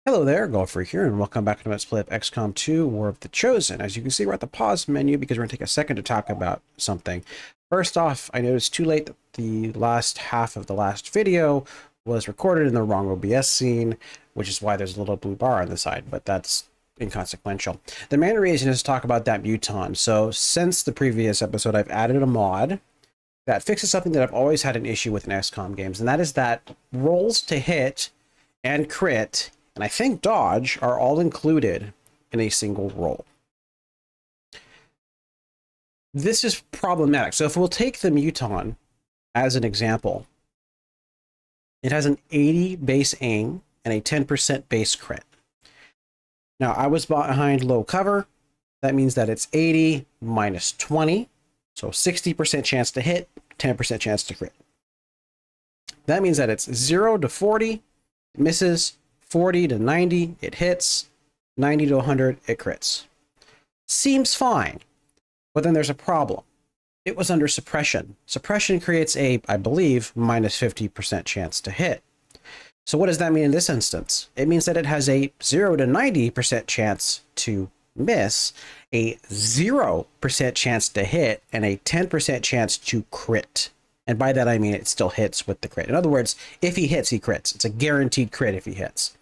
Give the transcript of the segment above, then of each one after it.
Hello there, Golfer here, and welcome back to Let's Play of XCOM 2, War of the Chosen. As you can see, we're at the pause menu because we're going to take a second to talk about something. First off, I noticed too late that the last half of the last video was recorded in the wrong OBS scene, which is why there's a little blue bar on the side, but that's inconsequential. The main reason is to talk about that muton. So since the previous episode, I've added a mod that fixes something that I've always had an issue with in XCOM games, and that is that rolls to hit and crit and I think dodge are all included in a single roll. This is problematic. So if we'll take the muton as an example, it has an 80 base aim and a 10% base crit. Now I was behind low cover. That means that it's 80 minus 20. So 60% chance to hit, 10% chance to crit. That means that it's 0 to 40, it misses, 40 to 90, it hits, 90 to 100, it crits. Seems fine, but then there's a problem. It was under suppression. Suppression creates a, I believe, minus 50% chance to hit. So what does that mean in this instance? It means that it has a 0 to 90% chance to miss, a 0% chance to hit, and a 10% chance to crit. And by that I mean it still hits with the crit. In other words, if he hits, he crits. It's a guaranteed crit if he hits.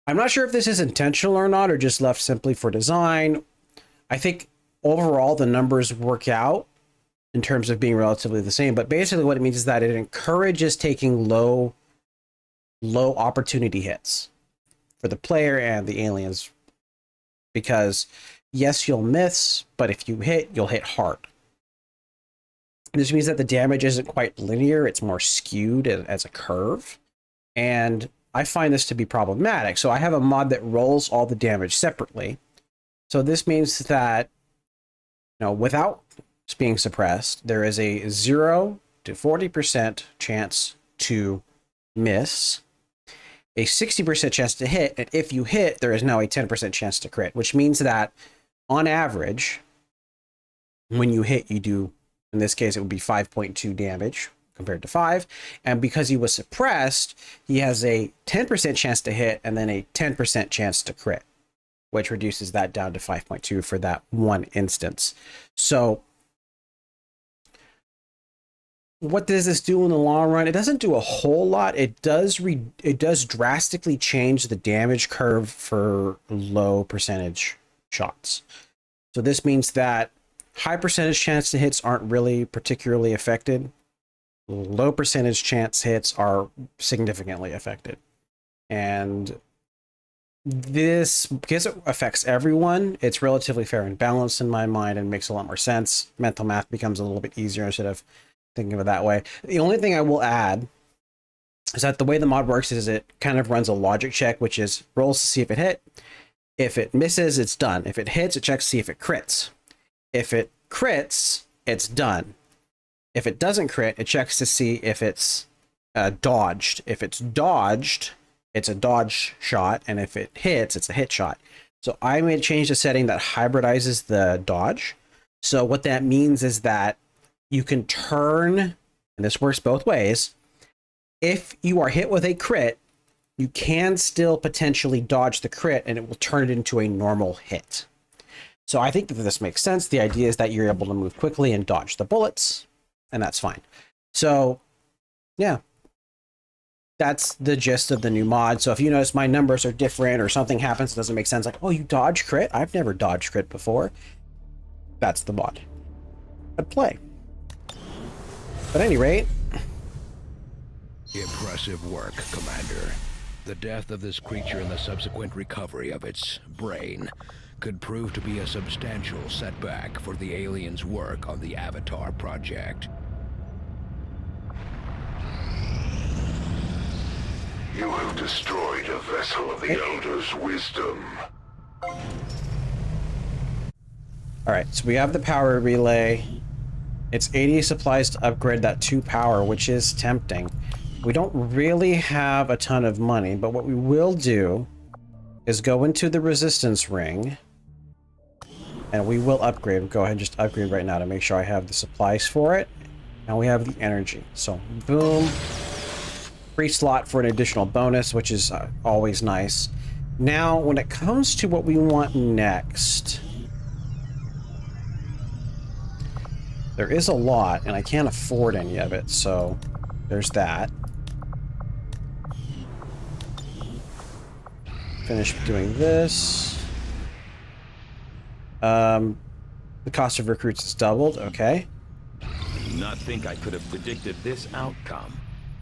I'm not sure if this is intentional or not, or just left simply for design. I think overall the numbers work out in terms of being relatively the same, but basically what it means is that it encourages taking low opportunity hits for the player and the aliens, because yes, you'll miss, but if you hit, you'll hit hard. This means that the damage isn't quite linear, it's more skewed as a curve, and I find this to be problematic. So I have a mod that rolls all the damage separately. So this means that, without being suppressed, there is a 0 to 40% chance to miss, a 60% chance to hit, and if you hit, there is now a 10% chance to crit, which means that on average, when you hit, you do, in this case, it would be 5.2 damage compared to 5. And because he was suppressed, he has a 10% chance to hit and then a 10% chance to crit, which reduces that down to 5.2 for that one instance. So what does this do in the long run? It doesn't do a whole lot. It does drastically change the damage curve for low percentage shots. So this means that high percentage chance to hits aren't really particularly affected. Low percentage chance hits are significantly affected. And this, because it affects everyone, it's relatively fair and balanced in my mind and makes a lot more sense. Mental math becomes a little bit easier instead of thinking of it that way. The only thing I will add is that the way the mod works is it kind of runs a logic check, which is rolls to see if it hit. If it misses, it's done. If it hits, it checks to see if it crits. If it crits, it's done. If it doesn't crit, it checks to see if it's dodged. If it's dodged, it's a dodge shot, and if it hits, it's a hit shot. So I made a change to setting that hybridizes the dodge. So what that means is that you can turn, and this works both ways, if you are hit with a crit, you can still potentially dodge the crit, and it will turn it into a normal hit. So I think that this makes sense. The idea is that you're able to move quickly and dodge the bullets, and that's fine. So yeah, that's the gist of the new mod. So if you notice my numbers are different or something happens, it doesn't make sense, like, oh, you dodge crit? I've never dodged crit before. That's the mod at play. But at any rate, impressive work, Commander. The death of this creature and the subsequent recovery of its brain could prove to be a substantial setback for the aliens' work on the Avatar project. You have destroyed a vessel of the Elder's wisdom. Alright, so we have the power relay. It's 80 supplies to upgrade that 2 power, which is tempting. We don't really have a ton of money, but what we will do is go into the resistance ring, and we will upgrade. We'll go ahead and just upgrade right now to make sure I have the supplies for it. And we have the energy. So, boom. free slot for an additional bonus, which is always nice. Now, when it comes to what we want next, there is a lot, and I can't afford any of it, so there's that. Finish doing this. The cost of recruits is doubled. Okay. I do not think I could have predicted this outcome.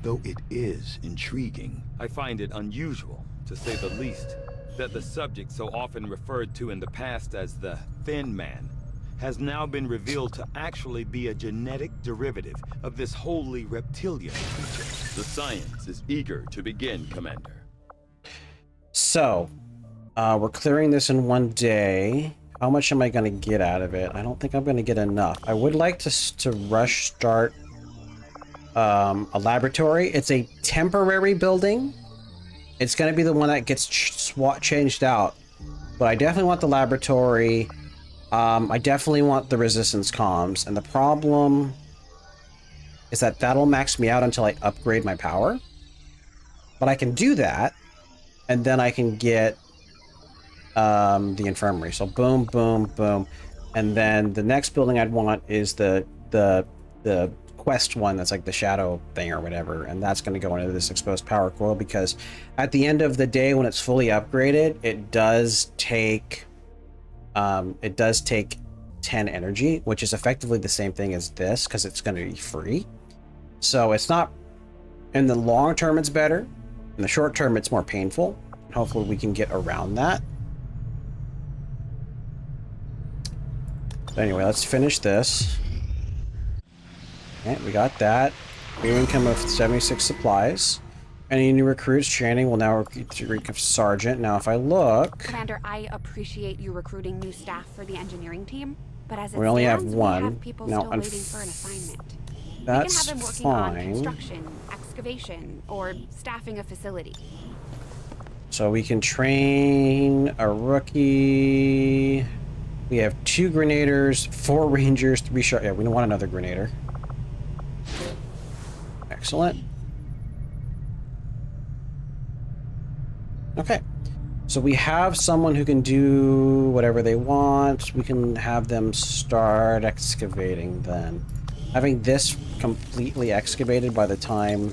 Though it is intriguing, I find it unusual, to say the least, that the subject so often referred to in the past as the Thin Man has now been revealed to actually be a genetic derivative of this wholly reptilian creature. The science is eager to begin, Commander. So, we're clearing this in one day. How much am I going to get out of it? I don't think I'm going to get enough. I would like to rush start a laboratory. It's a temporary building. It's going to be the one that gets changed out. But I definitely want the laboratory. I definitely want the resistance comms. And the problem is that that'll max me out until I upgrade my power. But I can do that. And then I can get the infirmary. So boom, boom, boom. And then the next building I'd want is the quest one that's like the shadow thing or whatever. And that's going to go into this exposed power coil, because at the end of the day, when it's fully upgraded, it does take 10 energy, which is effectively the same thing as this, because it's going to be free. So it's not, in the long term, it's better. In the short term, it's more painful. Hopefully we can get around that. But anyway, let's finish this. Okay, we got that. New income of 76 supplies. Any new recruits training will now recruit sergeant. Now, if I look, Commander, I appreciate you recruiting new staff for the engineering team, but as it we only have stands, one. we have people Now, still waiting for an assignment. That's we can have them working on fine. construction, excavation, or staffing a facility. So we can train a rookie. We have 2 grenaders, 4 rangers, 3 sharp. Yeah, we don't want another grenader. Excellent. Okay. So we have someone who can do whatever they want. We can have them start excavating then. Having this completely excavated by the time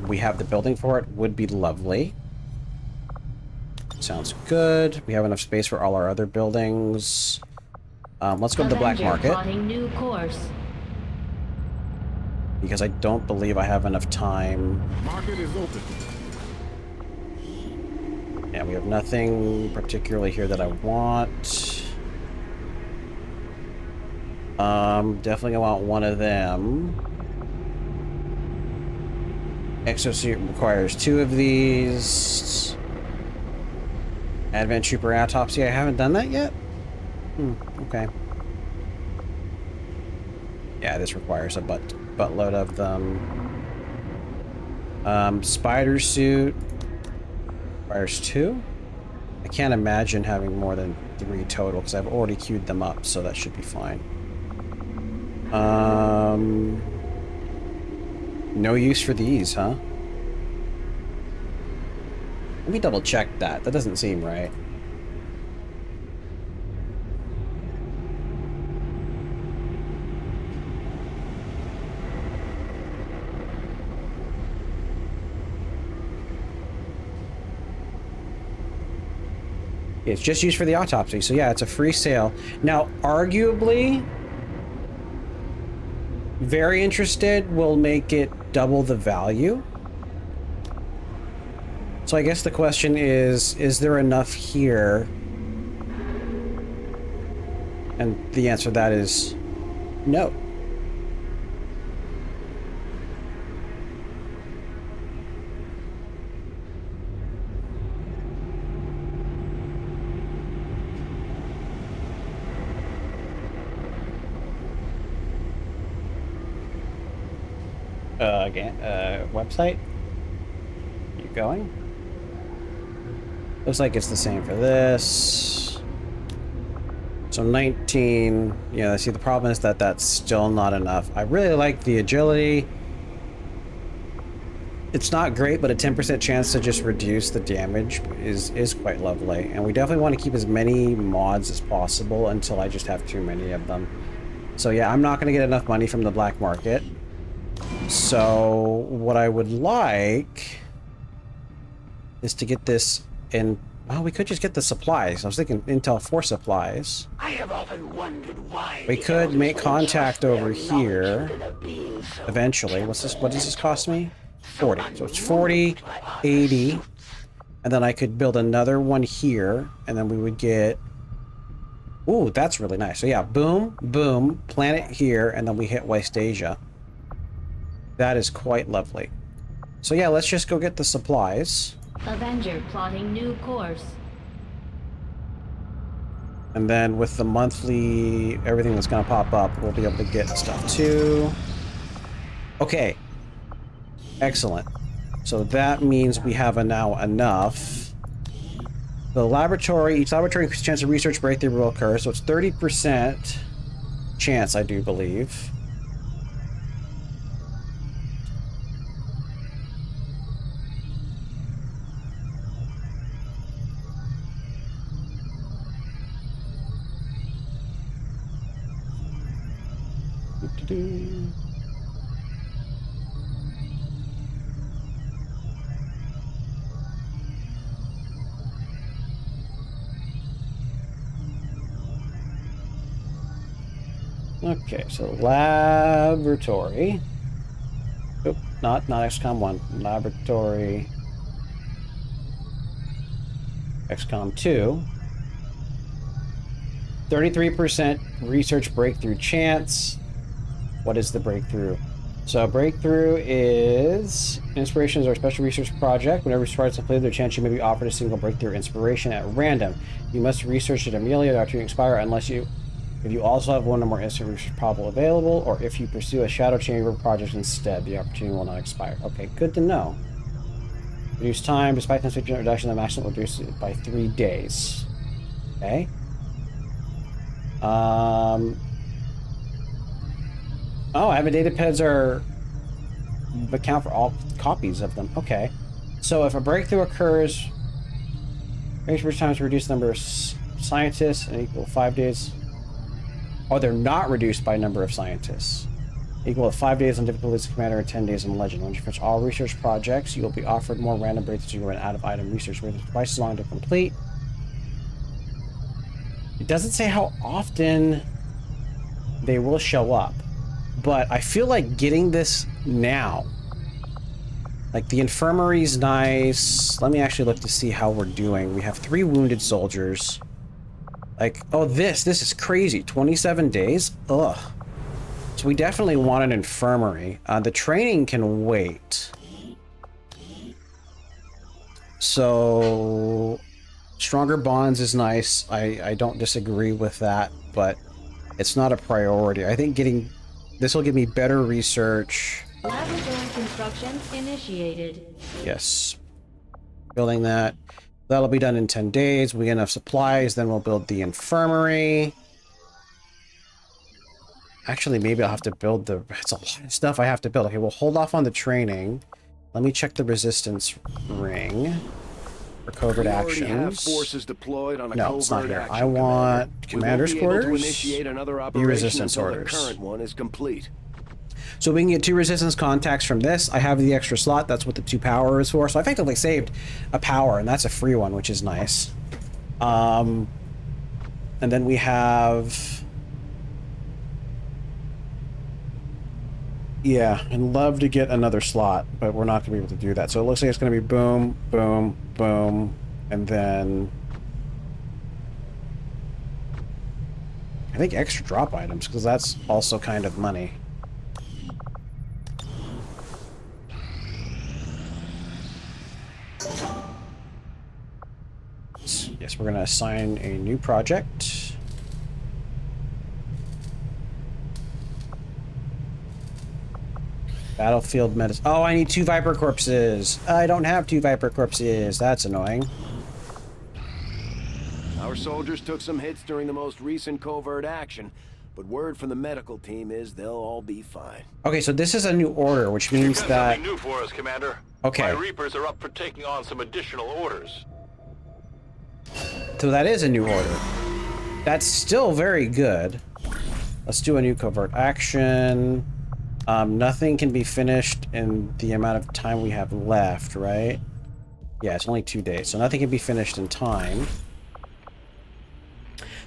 we have the building for it would be lovely. Sounds good. We have enough space for all our other buildings. Let's go to the black market. Plotting new course. Because I don't believe I have enough time. Market is open. Yeah, we have nothing particularly here that I want. Definitely I want one of them. Exosuit requires 2 of these. Advent Trooper Autopsy, I haven't done that yet? Okay. Yeah, this requires a buttload of them. Spider Suit requires 2. I can't imagine having more than 3 total, because I've already queued them up, so that should be fine. No use for these, huh? Let me double check that. That doesn't seem right. It's just used for the autopsy, so yeah, it's a free sale. Now, arguably, very interested will make it double the value. So I guess the question is there enough here? And the answer to that is no. Website? Keep going. Looks like it's the same for this. So 19. Yeah, see, the problem is that that's still not enough. I really like the agility. it's not great, but a 10% chance to just reduce the damage is quite lovely. And we definitely want to keep as many mods as possible until I just have too many of them. So yeah, I'm not going to get enough money from the black market. So what I would like is to get this in. Well, we could just get the supplies. I was thinking Intel 4 supplies. I have often wondered why We could make contact over here eventually. What's this? What does this cost me? 40. So it's 40, 80, and then I could build another one here, and then we would get. Ooh, that's really nice. So yeah, boom, boom, plant it here, and then we hit West Asia. That is quite lovely. So yeah, let's just go get the supplies. Avenger plotting new course. And then with the monthly, everything that's going to pop up, we'll be able to get stuff too. Okay. Excellent. So that means we have now enough. The laboratory, each laboratory increases chance of research breakthrough will occur. So it's 30% chance, I do believe. Okay, so laboratory. Oop, not XCOM 1. Laboratory. XCOM 2. 33% research breakthrough chance. What is the breakthrough? So breakthrough is inspirations or special research project. Whenever it starts to play their chance, you may be offered a single breakthrough inspiration at random. You must research it immediately after you expire, unless if you also have one or more instant research problem available, or if you pursue a shadow chamber project instead, the opportunity will not expire. Okay, good to know. Reduce time, despite the reduction, the maximum will reduce it by 3 days. Okay. Oh, avid data pads account for all copies of them. Okay. So if a breakthrough occurs, research time to reduce the number of scientists and equal 5 days. Oh, they're not reduced by number of scientists. Equal to 5 days on difficulty as commander and 10 days on legend. Once you finish all research projects, you will be offered more random breakthroughs you run out of item research, where it's twice as long to complete. It doesn't say how often they will show up, but I feel like getting this now. Like, the infirmary's nice. Let me actually look to see how we're doing. We have 3 wounded soldiers. Like, oh, this is crazy. 27 days? Ugh. So we definitely want an infirmary. The training can wait. So stronger bonds is nice. I don't disagree with that, but it's not a priority. I think getting this will give me better research. Laboratory construction initiated. Yes. Building that. That'll be done in 10 days. We get enough supplies, then we'll build the infirmary. Actually, maybe I'll have to build it's a lot of stuff I have to build. Okay, we'll hold off on the training. Let me check the resistance ring for covert actions. Have forces deployed on a No, it's not covert here. action, I want commander's We won't be able to quarters. initiate another The operation resistance until orders. The current one is complete. So we can get 2 resistance contacts from this. I have the extra slot. That's what the 2 power is for. So I effectively saved a power, and that's a free one, which is nice. And then we have... Yeah, I'd love to get another slot, but we're not going to be able to do that. So it looks like it's going to be boom, boom, boom, and then... I think extra drop items, because that's also kind of money. Yes, we're going to assign a new project. Battlefield medicine. Oh, I need 2 Viper corpses. I don't have 2 Viper corpses. That's annoying. Our soldiers took some hits during the most recent covert action, but word from the medical team is they'll all be fine. Okay, so this is a new order, which means that... new for us, Commander. Okay. My Reapers are up for taking on some additional orders. So that is a new order. That's still very good. Let's do a new covert action. Nothing can be finished in the amount of time we have left, right? Yeah, it's only 2 days, so nothing can be finished in time.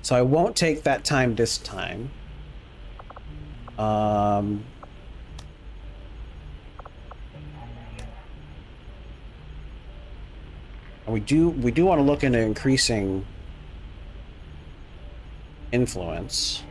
So I won't take that time this time. And we do want to look into increasing influence.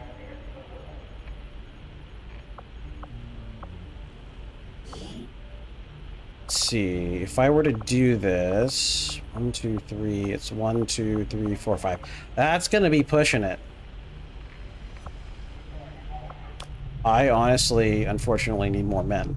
Let's see, if I were to do this, 1, 2, 3, it's 1, 2, 3, 4, 5. That's gonna be pushing it. I honestly, unfortunately, need more men.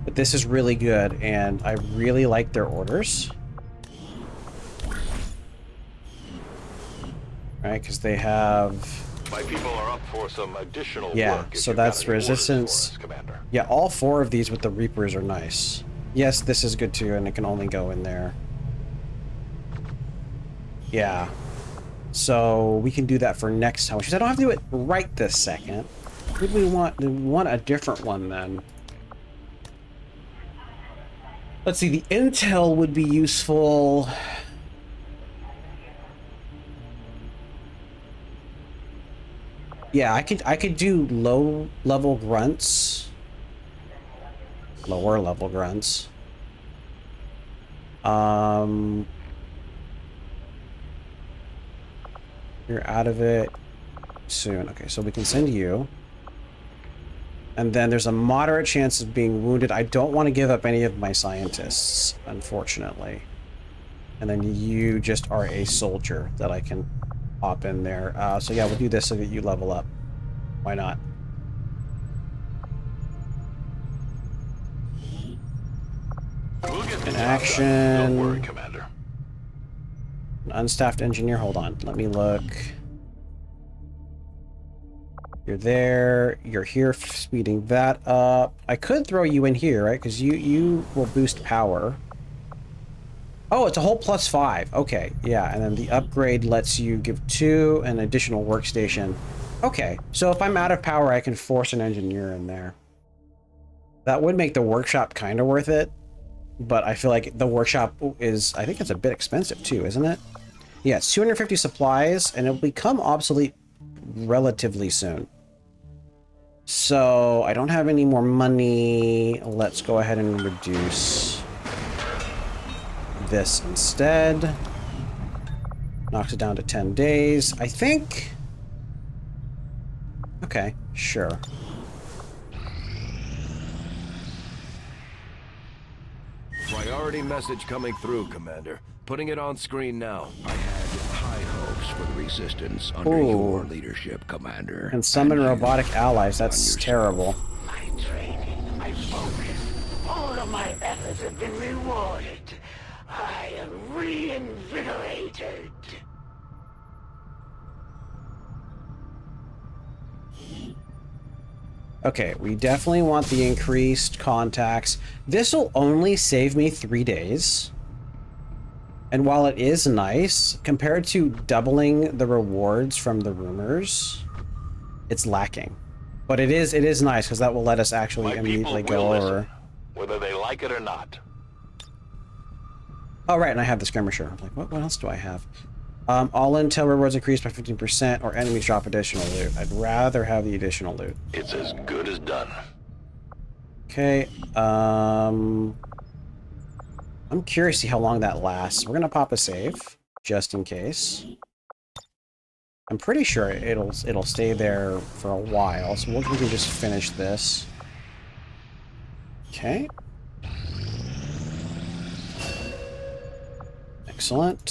But this is really good, and I really like their orders. Right, because they have... My people are up for some additional yeah, work. so that's resistance. Us, Commander. Yeah, all 4 of these with the Reapers are nice. Yes, this is good too, and it can only go in there. Yeah. So we can do that for next time. Which is, I don't have to do it right this second. Would we want a different one then? Let's see, the intel would be useful. Yeah, I could do low level grunts. Lower level grunts. You're out of it soon. Okay, so we can send you. And then there's a moderate chance of being wounded. I don't want to give up any of my scientists, unfortunately. And then you just are a soldier that I can pop in there. So yeah, we'll do this so that you level up. Why not? We'll get In this action. done. Don't worry, Commander. An unstaffed engineer. Hold on. Let me look. You're there. You're here, speeding that up. I could throw you in here, right? Because you will boost power. Oh, it's a whole +5. Okay, yeah, and then the upgrade lets you give 2 an additional workstation. Okay, so if I'm out of power, I can force an engineer in there. That would make the workshop kind of worth it, but I feel like the workshop is, I think it's a bit expensive too, isn't it? Yeah, it's 250 supplies, and it'll become obsolete relatively soon. So, I don't have any more money. Let's go ahead and reduce this instead. Knocks it down to 10 days, I think. Okay, sure. Priority message coming through, Commander. Putting it on screen now. I had high hopes for the Resistance under Ooh. your leadership, Commander. And summon robotic allies, that's terrible. My training, my focus, all of my efforts have been rewarded. I am reinvigorated. Okay, we definitely want the increased contacts. This will only save me 3 days. And while it is nice, compared to doubling the rewards from the rumors, it's lacking. But it is nice, because that will let us actually My immediately people go will over. listen, whether they like it or not. Oh, right, and I have the skirmisher. I'm like, what else do I have? All intel rewards increased by 15%, or enemies drop additional loot. I'd rather have the additional loot. It's as good as done. Okay, I'm curious to see how long that lasts. We're gonna pop a save, just in case. I'm pretty sure it'll stay there for a while, so we can just finish this. Okay. Excellent.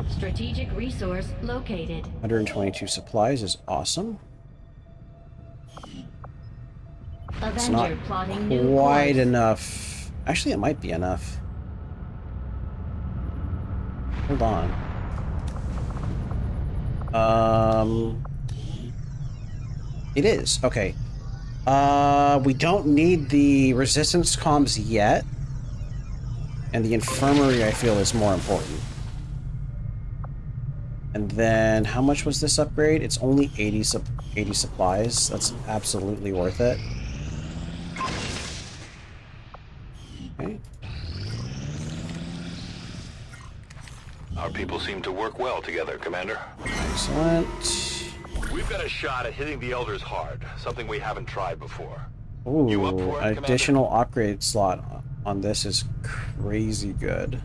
Strategic resource located. 122 supplies is awesome. It's not Avenger plotting new quite course. enough. Actually, it might be enough. Hold on. It is. Okay. We don't need the resistance comms yet. And the infirmary, I feel, is more important. And then, how much was this upgrade? It's only 80 supplies. That's absolutely worth it. Okay. Our people seem to work well together, Commander. Excellent. We've got a shot at hitting the Elders hard, something we haven't tried before. Ooh, You up for it, an Commander? additional upgrade slot on this is crazy good.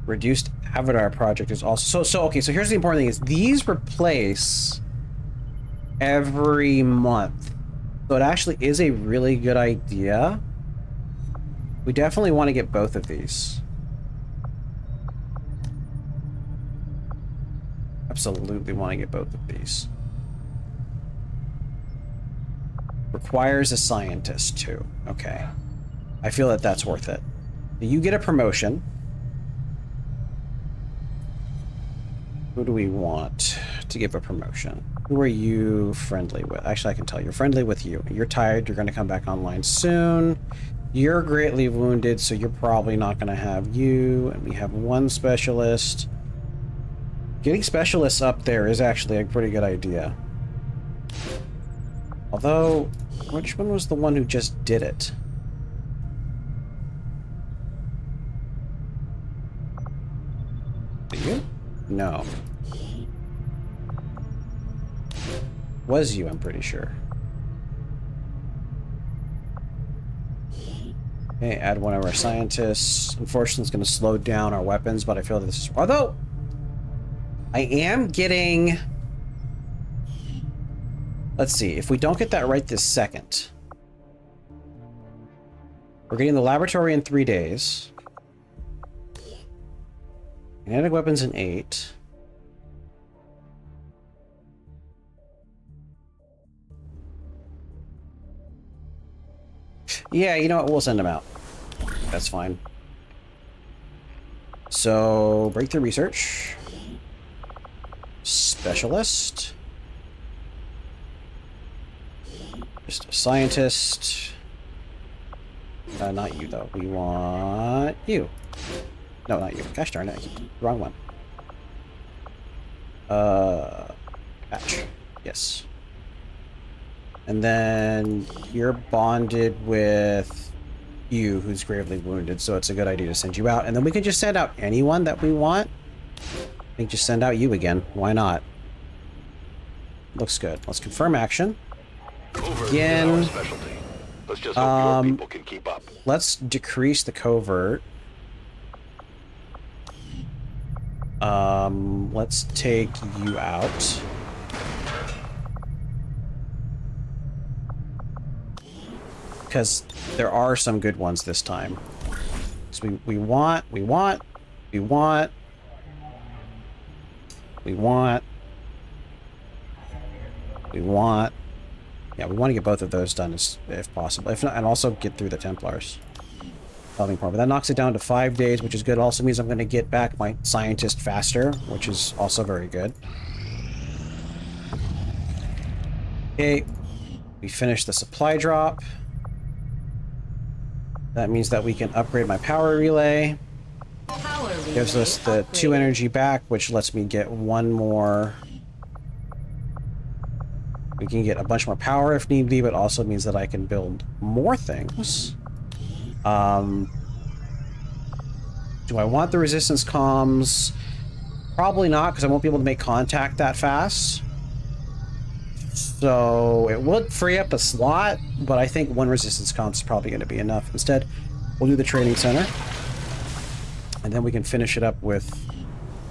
Reduced Avatar project is also okay, so here's the important thing is these replace every month. So it actually is a really good idea. We definitely want to get both of these. Absolutely want to get both of these. Requires a scientist too. Okay. I feel that that's worth it. You get a promotion. Who do we want to give a promotion? Who are you friendly with? Actually, I can tell you're friendly with you. You're tired. You're going to come back online soon. You're greatly wounded, so you're probably not going to have you. And we have one specialist. Getting specialists up there is actually a pretty good idea. Although, which one was the one who just did it? You? No. Was you, I'm pretty sure. Okay, add one of our scientists. Unfortunately, it's going to slow down our weapons, but I feel that this is... Although, I am getting... Let's see, if we don't get that right this second... We're getting the laboratory in 3 days. Kinetic weapons in 8. Yeah, you know what? We'll send them out. That's fine. So, breakthrough research. Specialist. Just a scientist. Not you, though. We want you. No, not you. Gosh darn it. I keep wrong one. Patch. Yes. And then you're bonded with you, who's gravely wounded, so it's a good idea to send you out. And then we can just send out anyone that we want. I think just send out you again. Why not? Looks good. Let's confirm action. Again. Our specialty. Let's just hope your people can keep up. Let's decrease the covert. Let's take you out. Because there are some good ones this time. So we want. Yeah, we want to get both of those done if possible. If not, and also get through the Templars. But that knocks it down to 5 days, which is good. It also means I'm going to get back my scientist faster, which is also very good. Okay, we finished the supply drop. That means that we can upgrade my power relay. Gives us the 2 energy back, which lets me get one more. We can get a bunch more power if need be, but also means that I can build more things. Do I want the resistance comms? Probably not, because I won't be able to make contact that fast. So it would free up a slot, but I think one resistance comms is probably going to be enough. Instead, we'll do the training center. And then we can finish it up with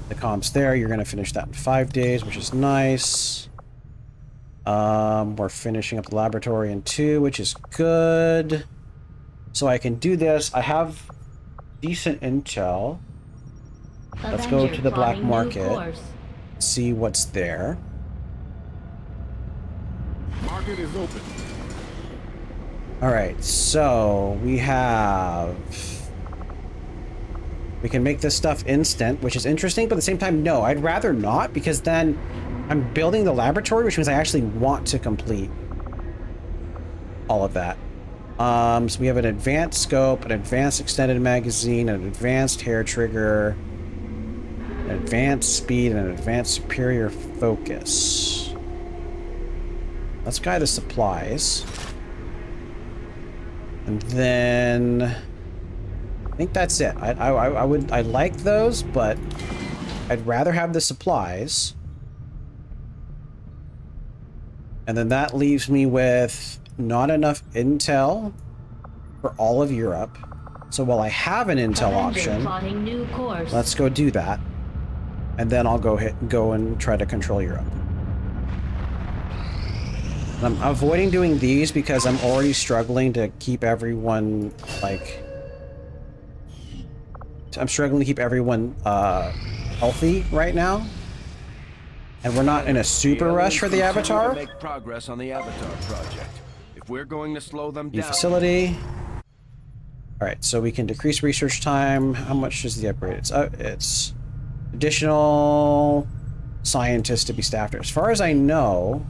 the comms there. You're going to finish that in 5 days, which is nice. We're finishing up the laboratory in 2, which is good. So I can do this. I have decent intel. Let's go to the black market. See what's there. Market is open. Alright, so we have We can make this stuff instant, which is interesting, but at the same time, no, I'd rather not, because then I'm building the laboratory, which means I actually want to complete all of that. So we have an advanced scope, an advanced extended magazine, an advanced hair trigger, an advanced speed, and an advanced superior focus. Let's guy the supplies. And then I think that's it. I like those, but I'd rather have the supplies. And then that leaves me with not enough intel for all of Europe. So while I have an intel option, let's go do that. And then I'll go and try to control Europe. And I'm avoiding doing these because I'm already struggling to keep everyone, like... I'm struggling to keep everyone healthy right now. And we're not in a super rush for the Avatar. Make progress on the Avatar project. If we're going to slow them New down... facility. Alright, so we can decrease research time. How much is the upgrade? It's additional scientists to be staffed. As far as I know,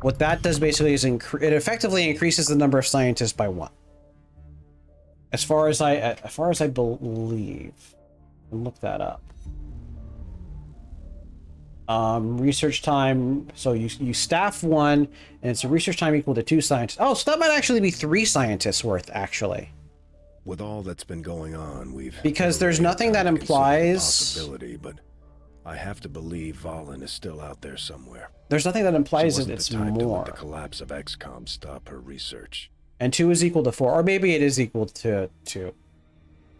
what that does basically is it effectively increases the number of scientists by 1. As far as I believe. I'll look that up. Research time. So you staff 1, and it's a research time equal to 2 scientists. Oh, so that might actually be 3 scientists worth, actually. With all that's been going on, because there's nothing that implies possibility, but I have to believe Valen is still out there somewhere. There's nothing that implies that it's more. To let the collapse of XCOM stop her research. And 2 is equal to 4, or maybe it is equal to 2.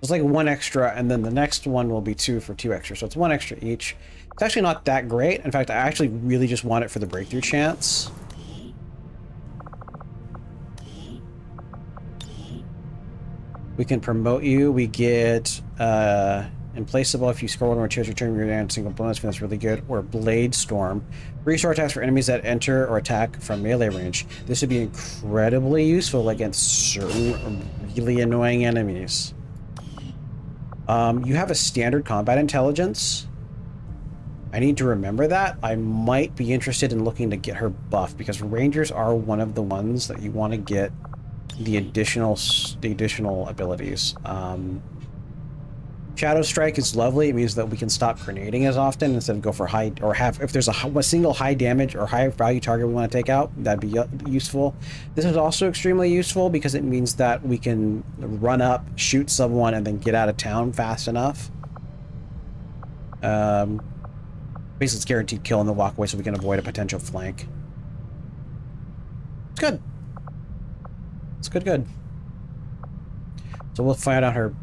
It's like 1 extra, and then the next one will be 2 for 2 extra, so it's 1 extra each. It's actually not that great. In fact, I actually really just want it for the breakthrough chance. We can promote you. We get implaceable if you score 1 or 2 as return your and single bonus. That's really good. Or Blade Storm. Restore attacks for enemies that enter or attack from melee range. This would be incredibly useful against certain really annoying enemies. You have a standard combat intelligence. I need to remember that. I might be interested in looking to get her buff because Rangers are one of the ones that you want to get the additional abilities. Shadow Strike is lovely. It means that we can stop grenading as often instead of go for high, or have, if there's a single high damage or high value target we want to take out, that'd be useful. This is also extremely useful because it means that we can run up, shoot someone, and then get out of town fast enough. Basically it's guaranteed kill in the walkway so we can avoid a potential flank. It's good. It's good. So we'll find out her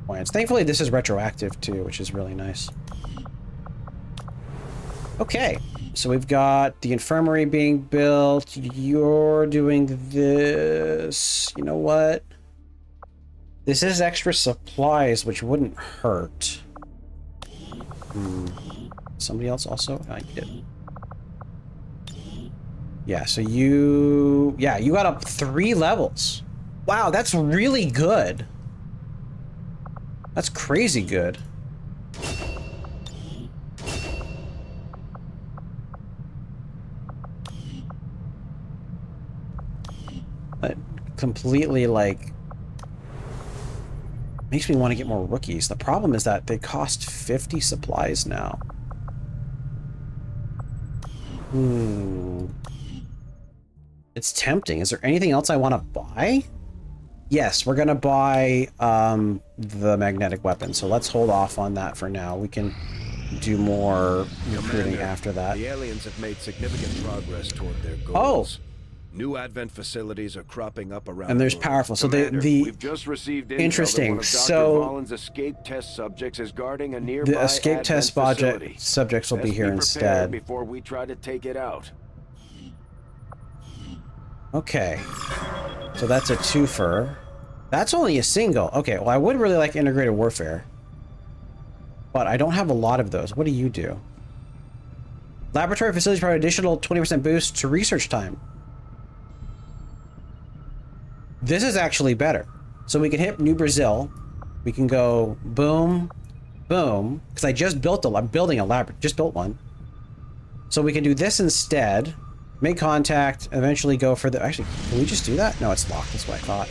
points. Thankfully, this is retroactive too, which is really nice. Okay, so we've got the infirmary being built. You're doing this. You know what? This is extra supplies, which wouldn't hurt. Somebody else also? I did. Yeah, so you got up 3 levels. Wow, that's really good. That's crazy good. That completely, like, makes me want to get more rookies. The problem is that they cost 50 supplies now. It's tempting. Is there anything else I want to buy? Yes, we're gonna buy the magnetic weapon, so let's hold off on that for now. We can do more recruiting after that. The aliens have made significant progress toward their goals. New advent facilities are cropping up around. And there's powerful. So we've just received intel interesting. That one of Dr. So Valen's escape test subjects is guarding a nearby the escape test subjects will be here instead. Before we try to take it out. Okay, so that's a twofer. That's only a single. Okay, well, I would really like integrated warfare, but I don't have a lot of those. What do you do? Laboratory facilities provide additional 20% boost to research time. This is actually better. So we can hit New Brazil. We can go boom, boom. Because I just built I'm building a lab. Just built one. So we can do this instead. Make contact. Eventually go for the... Actually, can we just do that? No, it's locked. That's what I thought.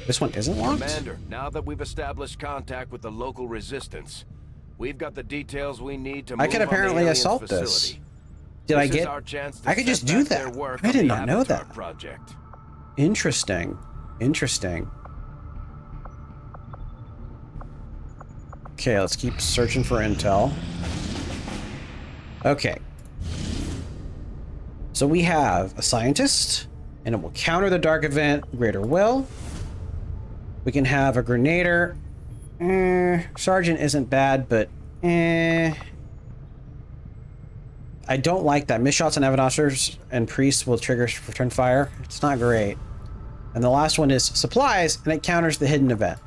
This one isn't locked? Commander, now that we've established contact with the local resistance, we've got the details we need to move I can apparently assault this. Did I get... I could just do that. I did not know that. Project. Interesting. Interesting. Okay, let's keep searching for intel. Okay. So we have a scientist, and it will counter the dark event, greater will. We can have a grenader. Sergeant isn't bad, but I don't like that. Missed shots on Avanosters and priests will trigger return fire. It's not great. And the last one is supplies, and it counters the hidden event.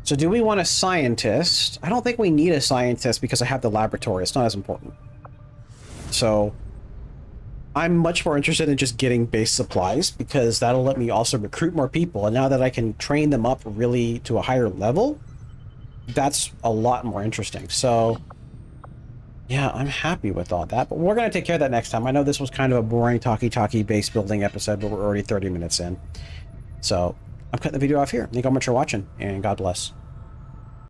So do we want a scientist? I don't think we need a scientist because I have the laboratory. It's not as important. So I'm much more interested in just getting base supplies because that'll let me also recruit more people. And now that I can train them up really to a higher level, that's a lot more interesting. So yeah, I'm happy with all that, but we're going to take care of that next time. I know this was kind of a boring talkie-talkie base building episode, but we're already 30 minutes in. So I'm cutting the video off here. Thank you all much for watching, and God bless.